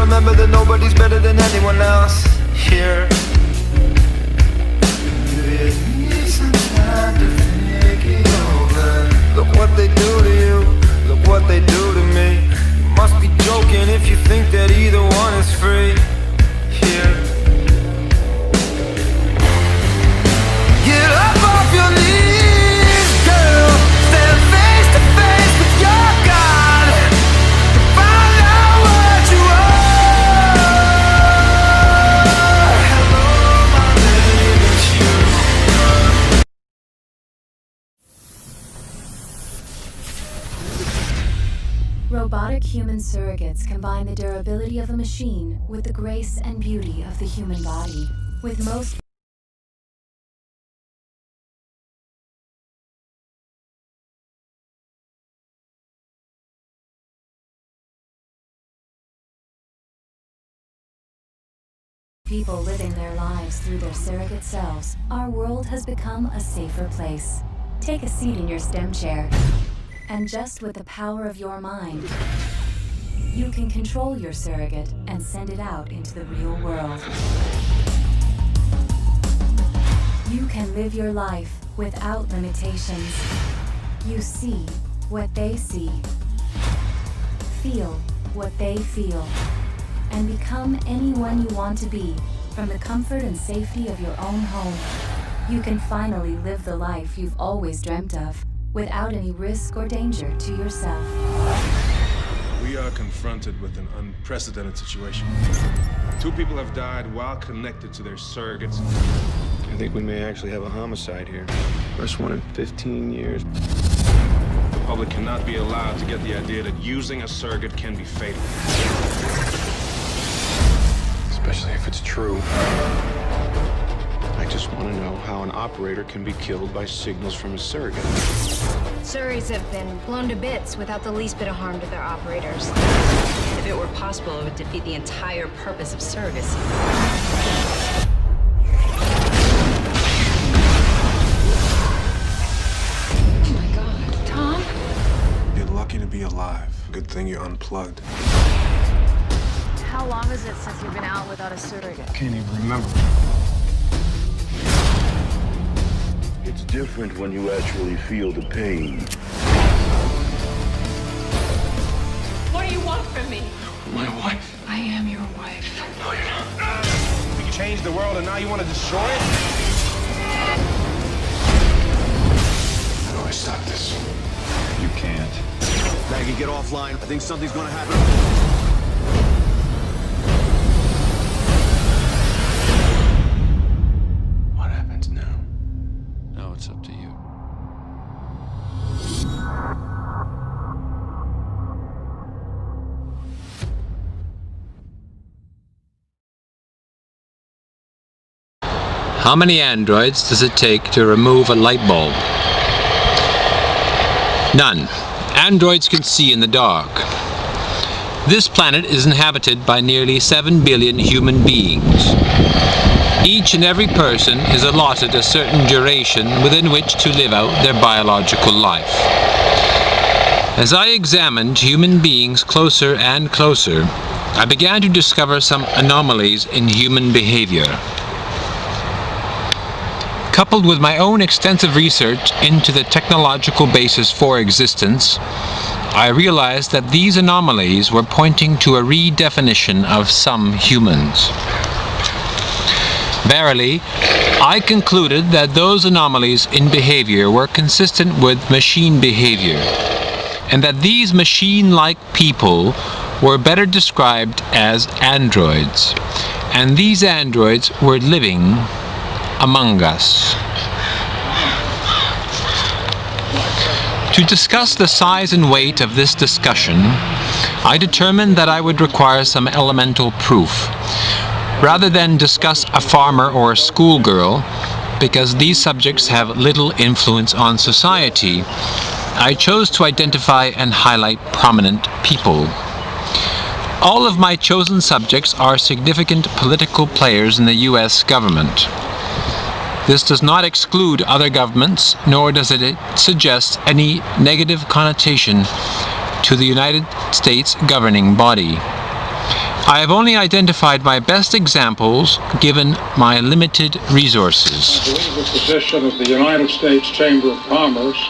remember that nobody's better than anyone else here. Look what they do to you, look what they do to me. You must be joking if you think that either one is free here. Get up off your knees, girl. Stand face to face with your God. Find out what you are. Hello, my name is you. Robotic human surrogates combine the durability of a machine with the grace and beauty of the human body. With most people living their lives through their surrogate selves, our world has become a safer place. Take a seat in your STEM chair. And just with the power of your mind, you can control your surrogate and send it out into the real world. You can live your life without limitations. You see what they see, feel what they feel, and become anyone you want to be from the comfort and safety of your own home. You can finally live the life you've always dreamt of, without any risk or danger to yourself. We are confronted with an unprecedented situation. 2 people have died while connected to their surrogates. I think we may actually have a homicide here. First one in 15 years. The public cannot be allowed to get the idea that using a surrogate can be fatal. Especially if it's true. I just want to know how an operator can be killed by signals from a surrogate. Surrogates have been blown to bits without the least bit of harm to their operators. If it were possible, it would defeat the entire purpose of surrogacy. Oh my God, Tom? You're lucky to be alive. Good thing you're unplugged. How long is it since you've been out without a surrogate? Can't even remember. It's different when you actually feel the pain. What do you want from me? My wife. I am your wife. No, you're not. We can change the world and now you want to destroy it? How do I stop this? You can't. Maggie, get offline. I think something's gonna happen. What happens now? Now it's up to you. How many androids does it take to remove a light bulb? None. Androids can see in the dark. This planet is inhabited by nearly 7 billion human beings. Each and every person is allotted a certain duration within which to live out their biological life. As I examined human beings closer and closer, I began to discover some anomalies in human behavior. Coupled with my own extensive research into the technological basis for existence, I realized that these anomalies were pointing to a redefinition of some humans. Verily, I concluded that those anomalies in behavior were consistent with machine behavior, and that these machine-like people were better described as androids, and these androids were living among us. To discuss the size and weight of this discussion, I determined that I would require some elemental proof, rather than discuss a farmer or a schoolgirl, because these subjects have little influence on society. I chose to identify and highlight prominent people. All of my chosen subjects are significant political players in the US government. This does not exclude other governments, nor does it suggest any negative connotation to the United States governing body. I have only identified my best examples given my limited resources. I believe the position of the United States Chamber of Commerce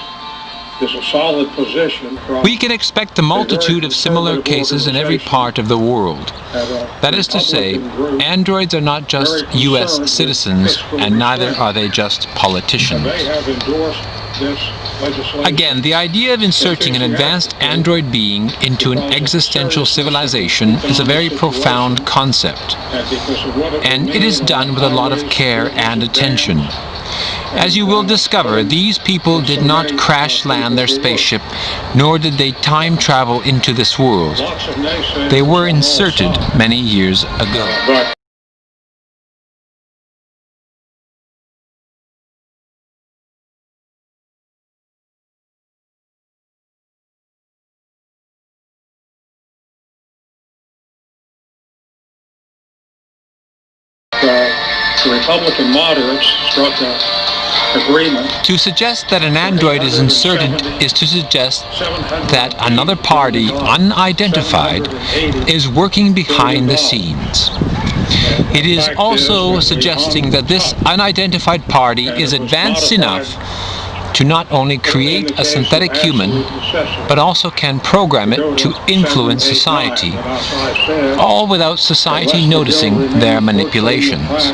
is a solid position. We can expect a multitude of similar cases in every part of the world. That is to say, androids are not just U.S. citizens, and neither are they just politicians. They have endorsed this legislation. Again, the idea of inserting an advanced android being into an existential civilization is a very profound concept, and it is done with a lot of care and attention. As you will discover, these people did not crash land their spaceship, nor did they time travel into this world. They were inserted many years ago. The Republican moderates struck an agreement. To suggest that an android is inserted is to suggest that another party, unidentified, is working behind the scenes. It is also suggesting that this unidentified party is advanced enough to not only create a synthetic human, but also can program it to influence society, all without society noticing their manipulations.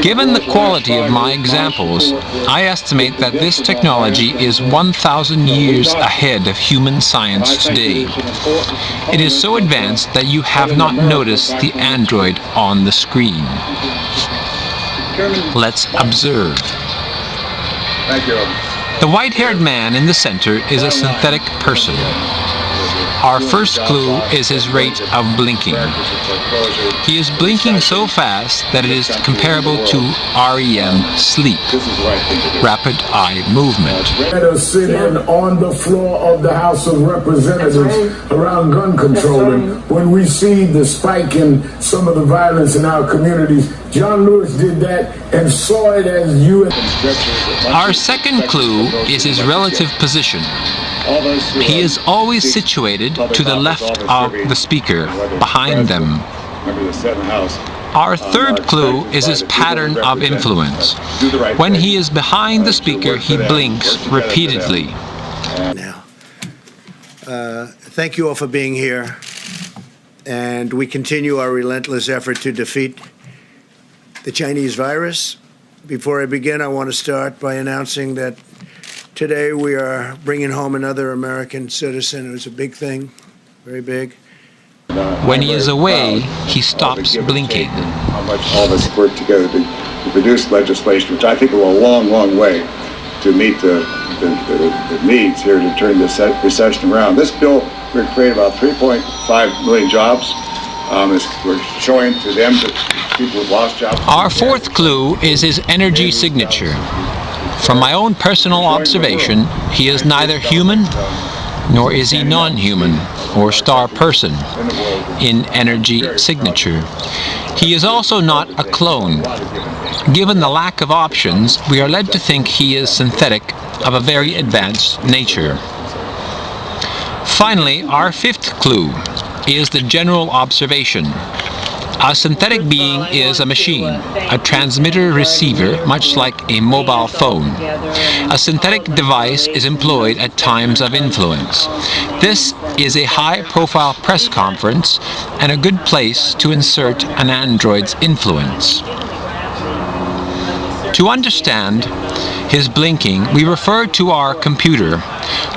Given the quality of my examples, I estimate that this technology is 1,000 years ahead of human science today. It is so advanced that you have not noticed the android on the screen. Let's observe. The white-haired man in the center is a synthetic person. Our first clue is his rate of blinking. He is blinking so fast that it is comparable to REM sleep, rapid eye movement. Let us sit in on the floor of the House of Representatives around gun controlling when we see the spike in some of the violence in our communities. John Lewis did that and saw it as U.S. Our second clue is his relative position. He is always situated to the left of the speaker, behind them. Our third clue is his pattern of influence. When he is behind the speaker, he blinks repeatedly. Now, thank you all for being here, and we continue our relentless effort to defeat the Chinese virus. Before I begin, I want to start by announcing that today we are bringing home another American citizen. It was a big thing, very big. When he is away, he stops blinking. How much all of us work together to produce legislation, which I think will go a long, long way to meet the needs here to turn this recession around. This bill will create about 3.5 million jobs. We're showing to them that people who've lost jobs. Our fourth clue is his energy signature. From my own personal observation, he is neither human nor is he non-human or star person in energy signature. He is also not a clone. Given the lack of options, we are led to think he is synthetic of a very advanced nature. Finally, our fifth clue is the general observation. A synthetic being is a machine, a transmitter-receiver, much like a mobile phone. A synthetic device is employed at times of influence. This is a high-profile press conference and a good place to insert an android's influence. To understand his blinking, we refer to our computer.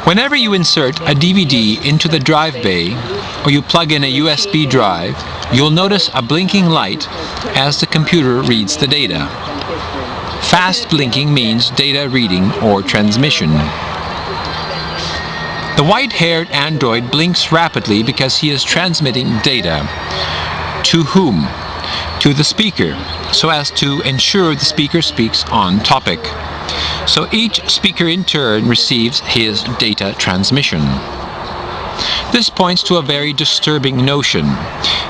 Whenever you insert a DVD into the drive bay, or you plug in a USB drive, you'll notice a blinking light as the computer reads the data. Fast blinking means data reading or transmission. The white-haired android blinks rapidly because he is transmitting data. To whom? To the speaker, so as to ensure the speaker speaks on topic. So each speaker in turn receives his data transmission. This points to a very disturbing notion.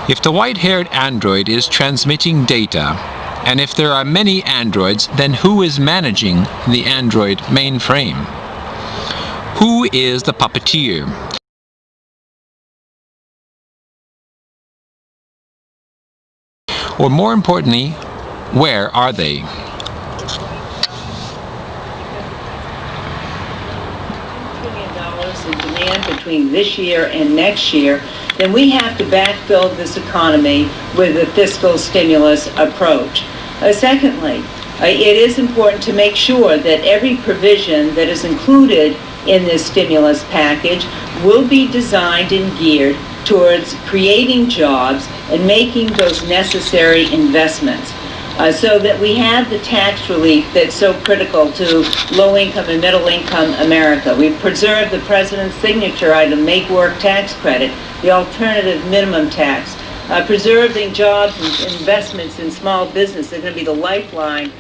If the white-haired android is transmitting data, and if there are many androids, then who is managing the android mainframe? Who is the puppeteer? Or more importantly, where are they? In demand between this year and next year, then we have to backfill this economy with a fiscal stimulus approach. Secondly, it is important to make sure that every provision that is included in this stimulus package will be designed and geared towards creating jobs and making those necessary investments. So that we have the tax relief that's so critical to low-income and middle-income America. We've preserved the president's signature item, Make Work Tax Credit, the alternative minimum tax, preserving jobs and investments in small business. They're going to be the lifeline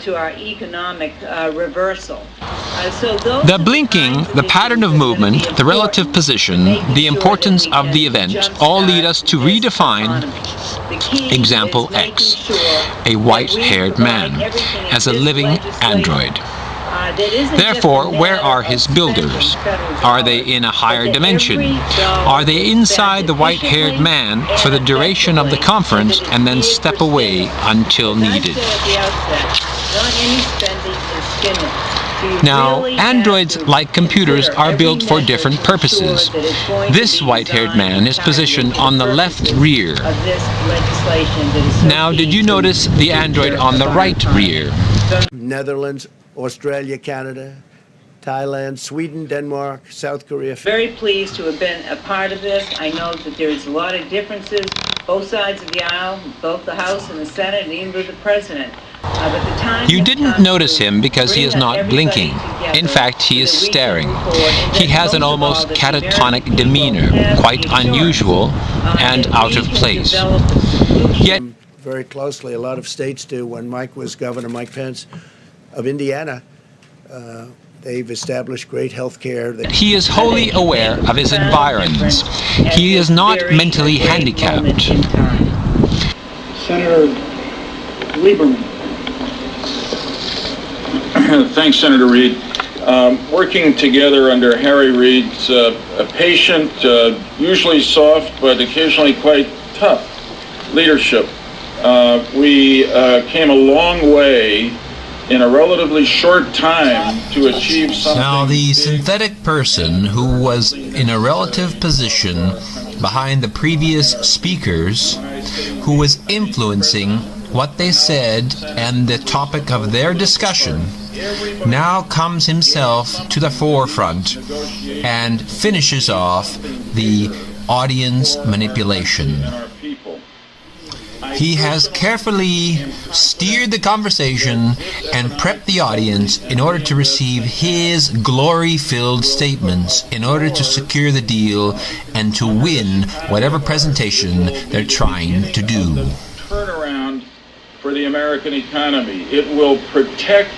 to our economic reversal. The blinking, the pattern of movement, the relative position, the importance of the event all lead us to redefine example X, a white-haired man, as a living android. Therefore, where are his builders? Are they in a higher dimension? Are they inside the white-haired man for the duration of the conference and then step away until needed? Now, androids, like computers, are built for different purposes. This white-haired man is positioned on the left rear. Now, did you notice the android on the right rear? Netherlands, Australia, Canada, Thailand, Sweden, Denmark, South Korea. Very pleased to have been a part of this. I know that there's a lot of differences, both sides of the aisle, both the House and the Senate, and even with the President. You didn't notice him because he is not blinking. In fact, he is staring. He has an almost catatonic demeanor, quite unusual and out of place. Yet, very closely, a lot of states do. When Mike was governor, Mike Pence of Indiana, they've established great health care. He is wholly aware of his environs. He is not mentally handicapped. Senator Lieberman. Thanks, Senator Reid. Working together under Harry Reid's patient, usually soft, but occasionally quite tough leadership, we came a long way in a relatively short time to achieve something. Now, the synthetic person who was in a relative position behind the previous speakers, who was influencing what they said and the topic of their discussion, now comes himself to the forefront and finishes off the audience manipulation. He has carefully steered the conversation and prepped the audience in order to receive his glory-filled statements in order to secure the deal and to win whatever presentation they're trying to do. Turnaround for the American economy. It will protect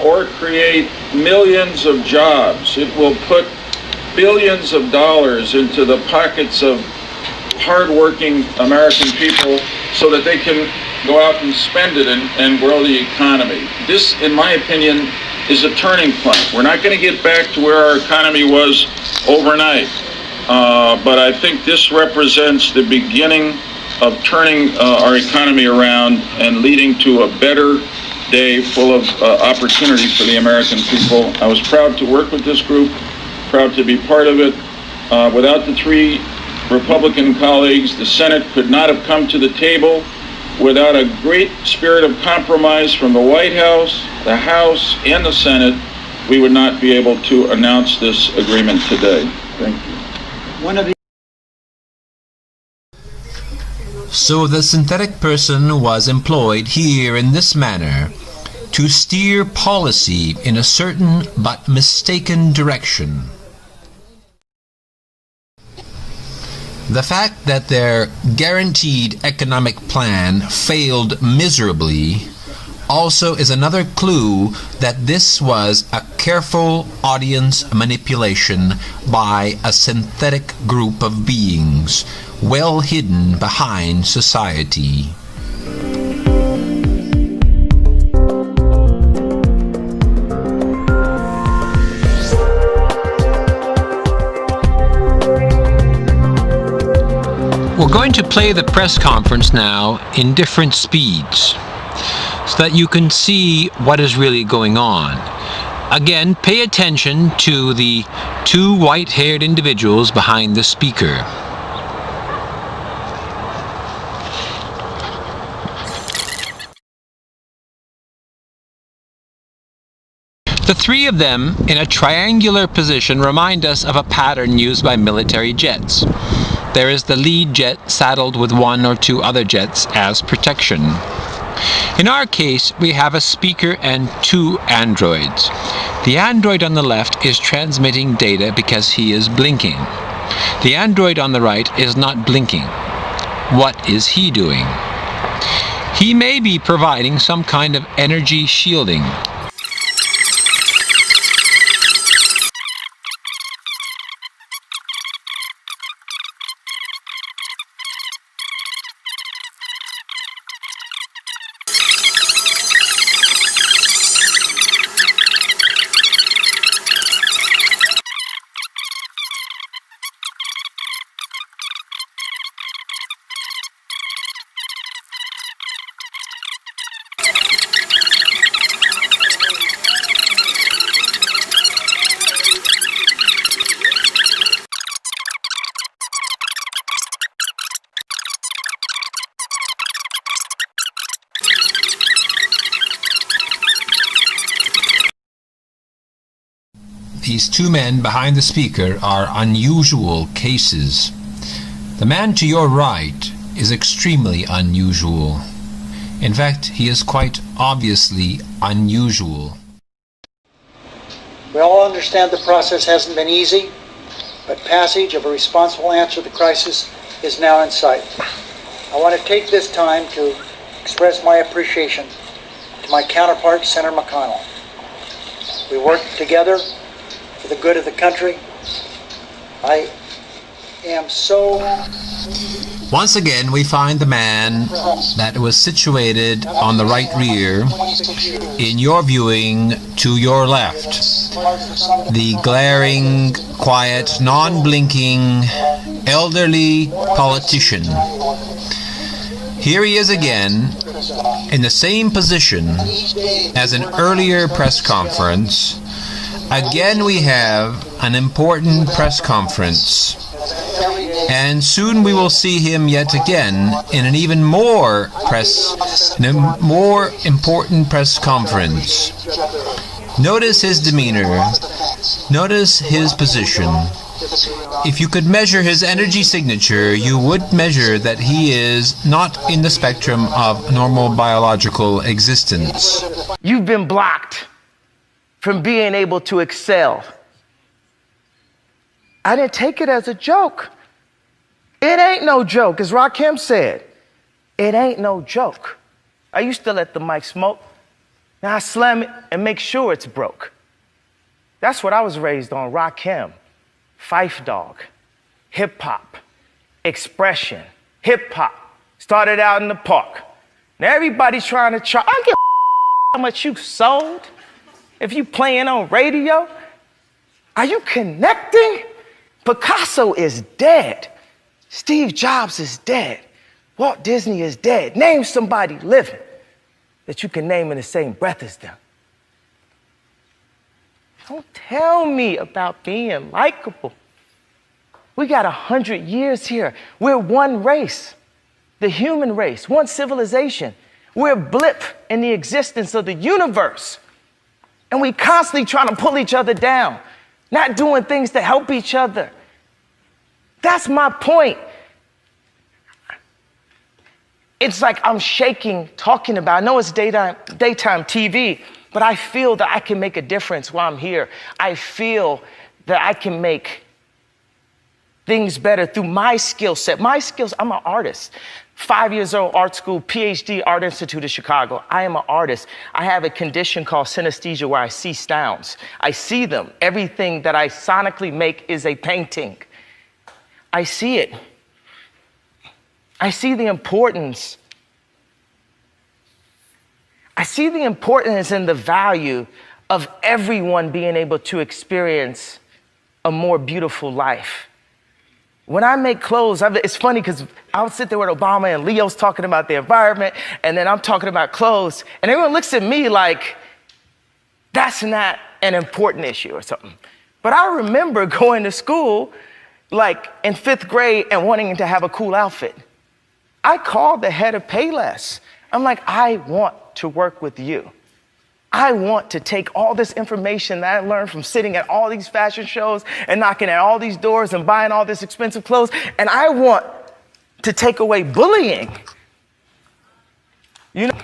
or create millions of jobs. It will put billions of dollars into the pockets of hardworking American people so that they can go out and spend it and grow the economy. This, in my opinion, is a turning point. We're not going to get back to where our economy was overnight, but I think this represents the beginning of turning our economy around and leading to a better day full of opportunity for the American people. I was proud to work with this group, proud to be part of it. Without the three Republican colleagues, the Senate could not have come to the table. Without a great spirit of compromise from the White House, the House, and the Senate, we would not be able to announce this agreement today. Thank you. So the synthetic person was employed here in this manner to steer policy in a certain but mistaken direction. The fact that their guaranteed economic plan failed miserably also is another clue that this was a careful audience manipulation by a synthetic group of beings, well hidden behind society. We're going to play the press conference now in different speeds so that you can see what is really going on. Again, pay attention to the two white-haired individuals behind the speaker. The three of them in a triangular position remind us of a pattern used by military jets. There is the lead jet saddled with one or two other jets as protection. In our case, we have a speaker and two androids. The android on the left is transmitting data because he is blinking. The android on the right is not blinking. What is he doing? He may be providing some kind of energy shielding. These two men behind the speaker are unusual cases. The man to your right is extremely unusual. In fact, he is quite obviously unusual. We all understand the process hasn't been easy, but passage of a responsible answer to the crisis is now in sight. I want to take this time to express my appreciation to my counterpart, Senator McConnell. We worked together for the good of the country. I am so... Once again, we find the man that was situated on the right rear in your viewing to your left. The glaring, quiet, non-blinking, elderly politician. Here he is again, in the same position as an earlier press conference. Again, we have an important press conference. And soon we will see him yet again in an even more important press conference. Notice his demeanor. Notice his position. If you could measure his energy signature, you would measure that he is not in the spectrum of normal biological existence. You've been blocked from being able to excel. I didn't take it as a joke. It ain't no joke, as Rakim said. It ain't no joke. I used to let the mic smoke. Now I slam it and make sure it's broke. That's what I was raised on, Rakim, Fife Dog, hip hop, expression, hip hop. Started out in the park. Now everybody's trying to I don't give how much you sold. If you playing on radio, are you connecting? Picasso is dead. Steve Jobs is dead. Walt Disney is dead. Name somebody living that you can name in the same breath as them. Don't tell me about being likable. We got 100 years here. We're one race, the human race, one civilization. We're a blip in the existence of the universe. And we constantly trying to pull each other down, not doing things to help each other. That's my point. It's like I'm shaking talking about, I know it's daytime TV, but I feel that I can make a difference while I'm here. I feel that I can make things better through my skill set. My skills, I'm an artist. 5 years old, art school, PhD, Art Institute of Chicago. I am an artist. I have a condition called synesthesia where I see sounds. I see them. Everything that I sonically make is a painting. I see it. I see the importance. I see the importance and the value of everyone being able to experience a more beautiful life. when I make clothes, it's funny because I would sit there with Obama and Leo's talking about the environment, and then I'm talking about clothes, and everyone looks at me like, that's not an important issue or something. But I remember going to school, like in 5th grade, and wanting to have a cool outfit. I called the head of Payless. I'm like, I want to work with you. I want to take all this information that I learned from sitting at all these fashion shows and knocking at all these doors and buying all this expensive clothes, and I want to take away bullying. You know,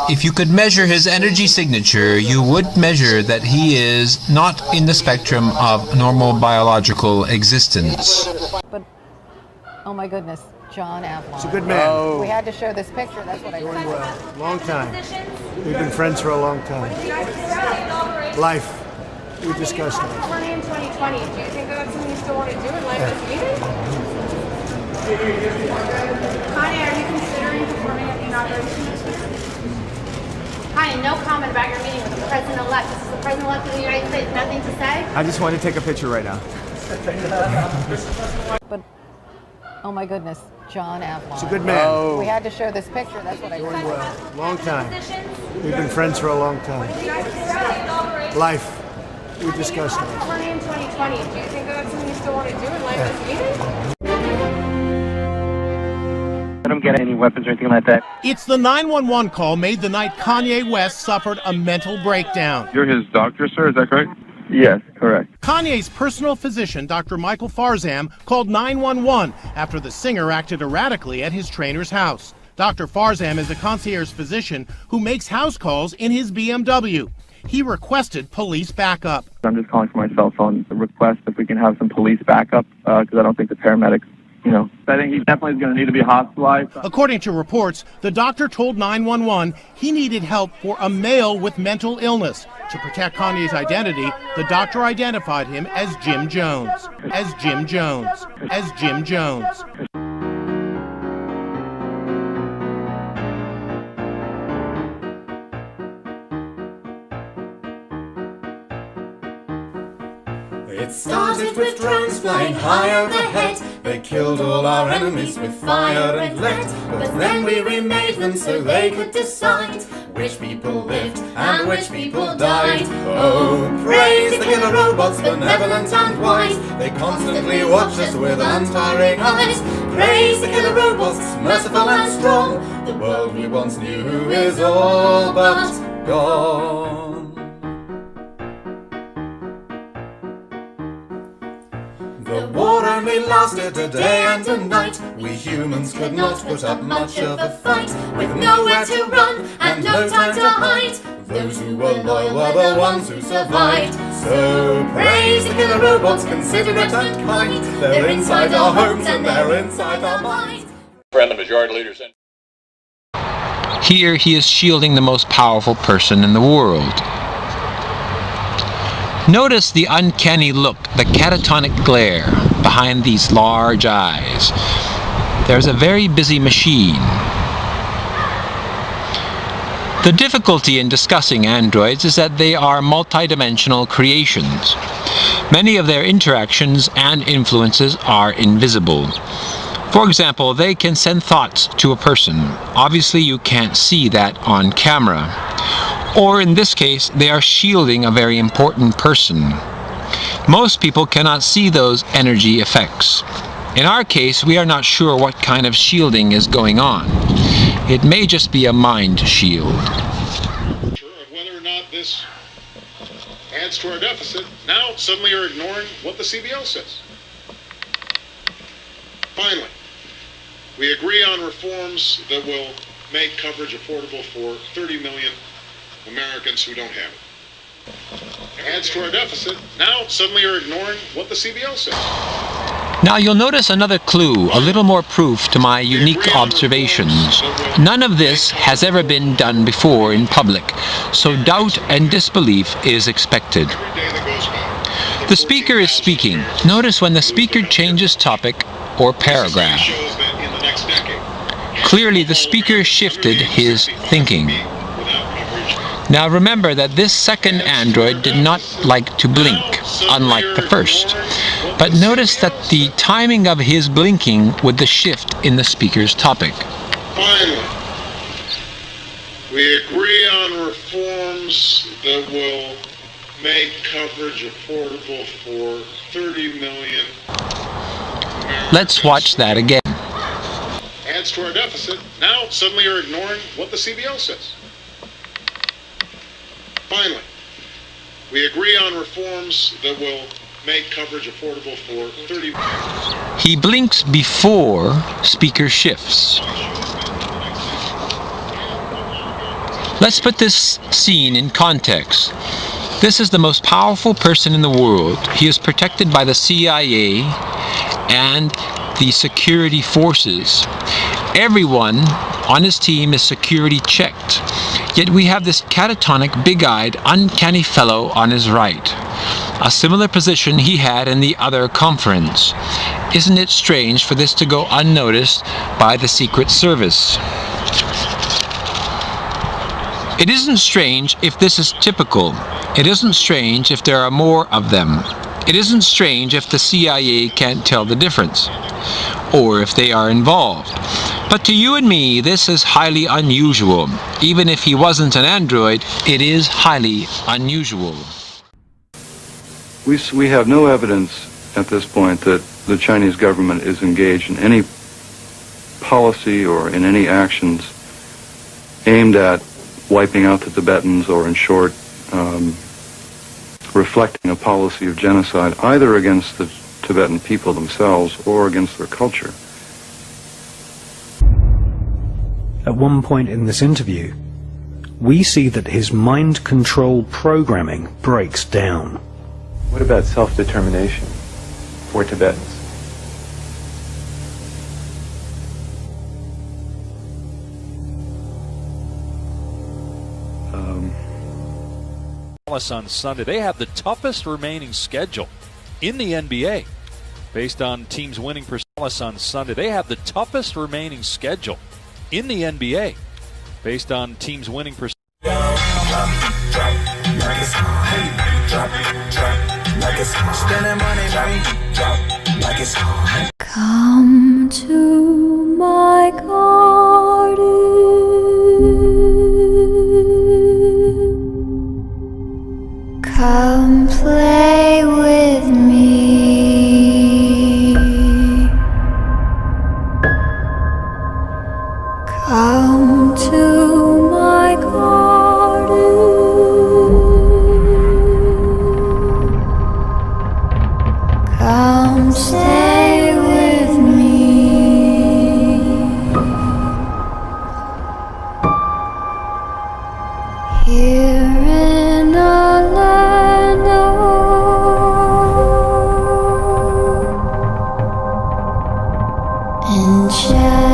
If you could measure his energy signature, you would measure that he is not in the spectrum of normal biological existence. But, oh my goodness, John Avalon. He's a good man. Oh. We had to show this picture, that's what I Doing said. well. Long time. We've been friends for a long time. Life. We discussed it. 2020 in 2020. Do you think that's something you still want to do in light of this meeting? Connie, are you considering performing at the inauguration? Hi, no comment about your meeting with the president-elect. This is the president-elect of the United States. Nothing to say? I just wanted to take a picture right now. But, oh my goodness, John Avalon. He's a good man. Oh. We had to show this picture, that's what I said. Doing well. Long time. We've been friends for a long time. Life. We discussed it. 2020 in 2020. Do you think that's something you still want to do in light of this meeting? I don't get any weapons or anything like that. It's the 911 call made the night Kanye West suffered a mental breakdown. You're his doctor, sir, is that correct? Yes, correct. Kanye's personal physician, Dr. Michael Farzam, called 911 after the singer acted erratically at his trainer's house. Dr. Farzam is a concierge physician who makes house calls in his BMW. He requested police backup. I'm just calling for my cell phone to request if we can have some police backup because I don't think the paramedics, I think he definitely is going to need to be hospitalized. According to reports, the doctor told 911 he needed help for a male with mental illness. To protect Kanye's identity, the doctor identified him as Jim Jones. As Jim Jones. As Jim Jones. It started with drones flying high overhead. They killed all our enemies with fire and lead. But then we remade them so they could decide which people lived and which people died. Oh, praise the killer robots, benevolent and wise. They constantly watch us with untiring eyes. Praise the killer robots, merciful and strong. The world we once knew is all but gone. The war only lasted a day and a night. We humans could not put up much of a fight. With nowhere to run and no time to hide, those who were loyal were the ones who survived. So praise the killer robots, considerate and kind. They're inside our homes and they're inside our minds. Friend, the majority leader's in. Here he is shielding the most powerful person in the world. Notice the uncanny look, the catatonic glare behind these large eyes. There's a very busy machine. The difficulty in discussing androids is that they are multidimensional creations. Many of their interactions and influences are invisible. For example, they can send thoughts to a person. Obviously, you can't see that on camera. Or in this case, they are shielding a very important person. Most people cannot see those energy effects. In our case, we are not sure what kind of shielding is going on. It may just be a mind shield. Whether or not this adds to our deficit, now suddenly you're ignoring what the CBO says. Finally, we agree on reforms that will make coverage affordable for 30 million Americans who don't have it. Adds to our deficit. Now suddenly you're ignoring what the CBO says. Now you'll notice another clue, a little more proof to my unique observations. None of this has ever been done before in public, so doubt and disbelief is expected. The speaker is speaking. Notice when the speaker changes topic or paragraph. Clearly, the speaker shifted his thinking. Now remember that this second android did not like to blink, unlike the first. But notice that the timing of his blinking with the shift in the speaker's topic. Finally, we agree on reforms that will make coverage affordable for 30 million Americans. Let's watch that again. Adds to our deficit. Now suddenly you're ignoring what the CBO says. Finally, we agree on reforms that will make coverage affordable for 30 million. He blinks before speaker shifts. Let's put this scene in context. This is the most powerful person in the world. He is protected by the CIA and the security forces. Everyone on his team is security checked. Yet we have this catatonic, big-eyed, uncanny fellow on his right. A similar position he had in the other conference. Isn't it strange for this to go unnoticed by the Secret Service? It isn't strange if this is typical. It isn't strange if there are more of them. It isn't strange if the CIA can't tell the difference, or if they are involved. But to you and me, this is highly unusual. Even if he wasn't an android, it is highly unusual. We have no evidence at this point that the Chinese government is engaged in any policy or in any actions aimed at wiping out the Tibetans, or in short, reflecting a policy of genocide either against the Tibetan people themselves or against their culture. At one point in this interview, we see that his mind control programming breaks down. What about self-determination for Tibetans? On Sunday, they have the toughest remaining schedule in the NBA based on teams winning percentage. On Sunday, they have the toughest remaining schedule in the NBA based on teams winning percentage. Come to my garden. Come play with me. Come to my garden. Come stay with me. Here in a land of enchantment.